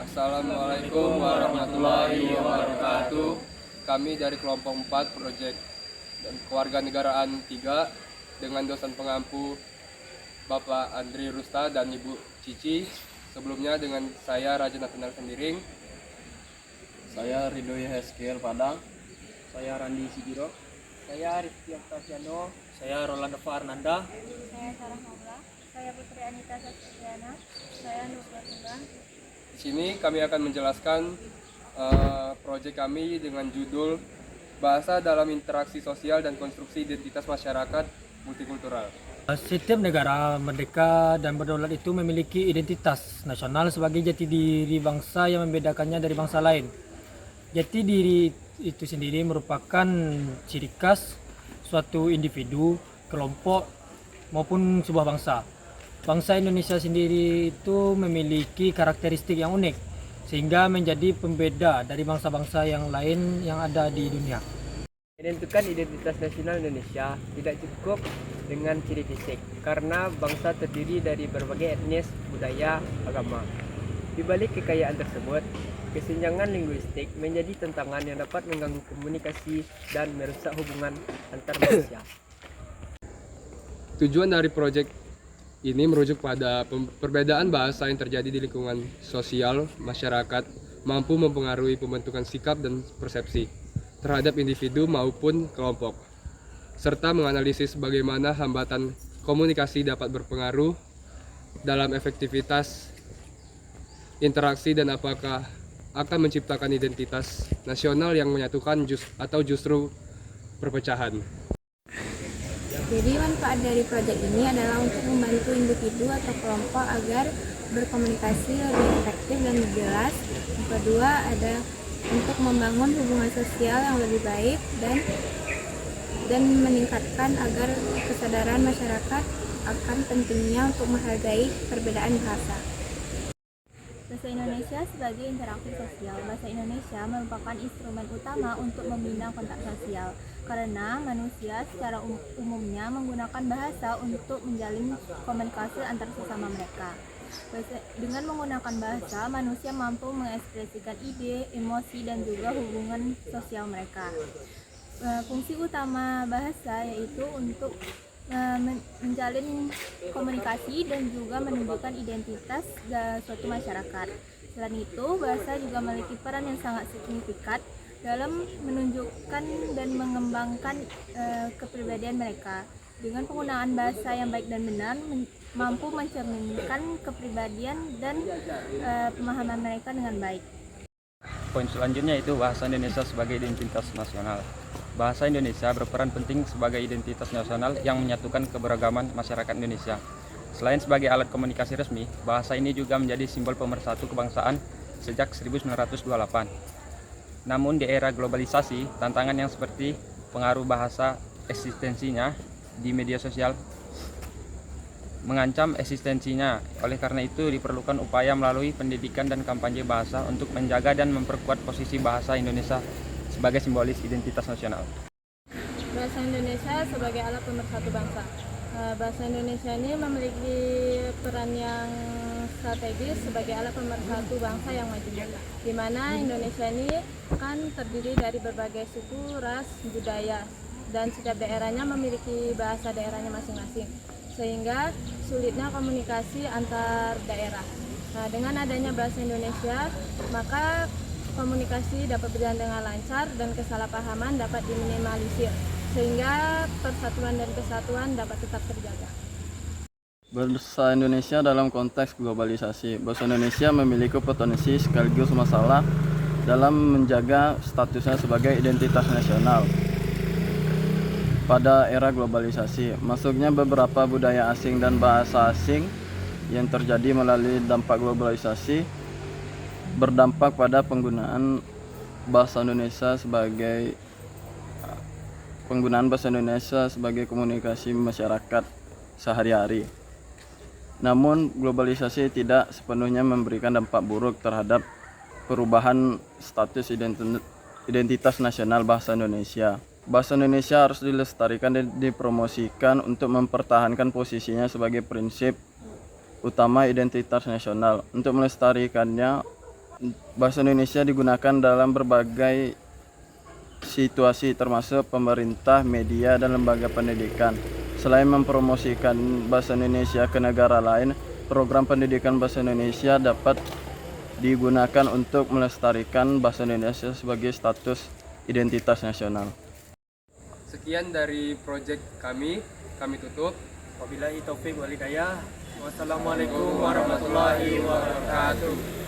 Assalamualaikum warahmatullahi wabarakatuh. Kami dari kelompok 4 Proyek dan Kewarganegaraan 3 dengan dosen pengampu Bapak Andri Rusta dan Ibu Cici. Sebelumnya dengan saya Raja Nathanael Sendiring. Saya Ridho Yaheskel Padang. Saya Randi Sigiro. Saya Rizky Octaviano. Saya Rolando Farnanda. Saya Sarah Maula. Saya Putri Anita Sastiana. Saya Nur Batungga. Di sini kami akan menjelaskan proyek kami dengan judul Bahasa dalam Interaksi Sosial dan Konstruksi Identitas Masyarakat Multikultural. Setiap negara merdeka dan berdaulat itu memiliki identitas nasional sebagai jati diri bangsa yang membedakannya dari bangsa lain. Jati diri itu sendiri merupakan ciri khas suatu individu, kelompok, maupun sebuah bangsa. Bangsa Indonesia sendiri itu memiliki karakteristik yang unik, sehingga menjadi pembeda dari bangsa-bangsa yang lain yang ada di dunia. Menentukan identitas nasional Indonesia tidak cukup dengan ciri fisik, karena bangsa terdiri dari berbagai etnis, budaya, agama. Di balik kekayaan tersebut, kesenjangan linguistik menjadi tantangan yang dapat mengganggu komunikasi dan merusak hubungan antar manusia. Tujuan dari proyek ini merujuk pada perbedaan bahasa yang terjadi di lingkungan sosial masyarakat mampu mempengaruhi pembentukan sikap dan persepsi terhadap individu maupun kelompok, serta menganalisis bagaimana hambatan komunikasi dapat berpengaruh dalam efektivitas interaksi dan apakah akan menciptakan identitas nasional yang menyatukan atau justru perpecahan. Jadi manfaat dari proyek ini adalah untuk membantu individu atau kelompok agar berkomunikasi lebih efektif dan lebih jelas. Yang kedua ada untuk membangun hubungan sosial yang lebih baik dan meningkatkan agar kesadaran masyarakat akan pentingnya untuk menghargai perbedaan bahasa. Bahasa Indonesia sebagai interaksi sosial. Bahasa Indonesia merupakan instrumen utama untuk membina kontak sosial karena manusia secara umumnya menggunakan bahasa untuk menjalin komunikasi antar sesama mereka. Dengan menggunakan bahasa, manusia mampu mengekspresikan ide, emosi, dan juga hubungan sosial mereka. Fungsi utama bahasa yaitu untuk menjalin komunikasi dan juga menunjukkan identitas suatu masyarakat. Selain itu, bahasa juga memiliki peran yang sangat signifikan dalam menunjukkan dan mengembangkan kepribadian mereka. Dengan penggunaan bahasa yang baik dan benar, mampu mencerminkan kepribadian dan pemahaman mereka dengan baik. Poin selanjutnya itu bahasa Indonesia sebagai identitas nasional. Bahasa Indonesia berperan penting sebagai identitas nasional yang menyatukan keberagaman masyarakat Indonesia. Selain sebagai alat komunikasi resmi, bahasa ini juga menjadi simbol pemersatu kebangsaan sejak 1928. Namun di era globalisasi, tantangan yang seperti pengaruh bahasa eksistensinya di media sosial mengancam eksistensinya. Oleh karena itu diperlukan upaya melalui pendidikan dan kampanye bahasa untuk menjaga dan memperkuat posisi bahasa Indonesia sebagai simbolis identitas nasional. Bahasa Indonesia sebagai alat pemersatu bangsa. Bahasa Indonesia ini memiliki peran yang strategis sebagai alat pemersatu bangsa yang maju, di mana Indonesia ini kan terdiri dari berbagai suku, ras, budaya, dan setiap daerahnya memiliki bahasa daerahnya masing-masing, sehingga sulitnya komunikasi antar daerah. Nah, dengan adanya bahasa Indonesia, maka komunikasi dapat berjalan dengan lancar dan kesalahpahaman dapat diminimalisir, sehingga persatuan dan kesatuan dapat tetap terjaga. Bahasa Indonesia dalam konteks globalisasi. Bahasa Indonesia memiliki potensi sekaligus masalah dalam menjaga statusnya sebagai identitas nasional. Pada era globalisasi, masuknya beberapa budaya asing dan bahasa asing yang terjadi melalui dampak globalisasi berdampak pada penggunaan bahasa Indonesia sebagai komunikasi masyarakat sehari-hari. Namun, globalisasi tidak sepenuhnya memberikan dampak buruk terhadap perubahan status identitas nasional bahasa Indonesia. Bahasa Indonesia harus dilestarikan dan dipromosikan untuk mempertahankan posisinya sebagai prinsip utama identitas nasional. Untuk melestarikannya, Bahasa Indonesia digunakan dalam berbagai situasi termasuk pemerintah, media, dan lembaga pendidikan. Selain mempromosikan bahasa Indonesia ke negara lain, program pendidikan bahasa Indonesia dapat digunakan untuk melestarikan bahasa Indonesia sebagai status identitas nasional. Sekian dari proyek kami tutup. Wabillahi taufik wal hidayah. Wassalamualaikum warahmatullahi wabarakatuh.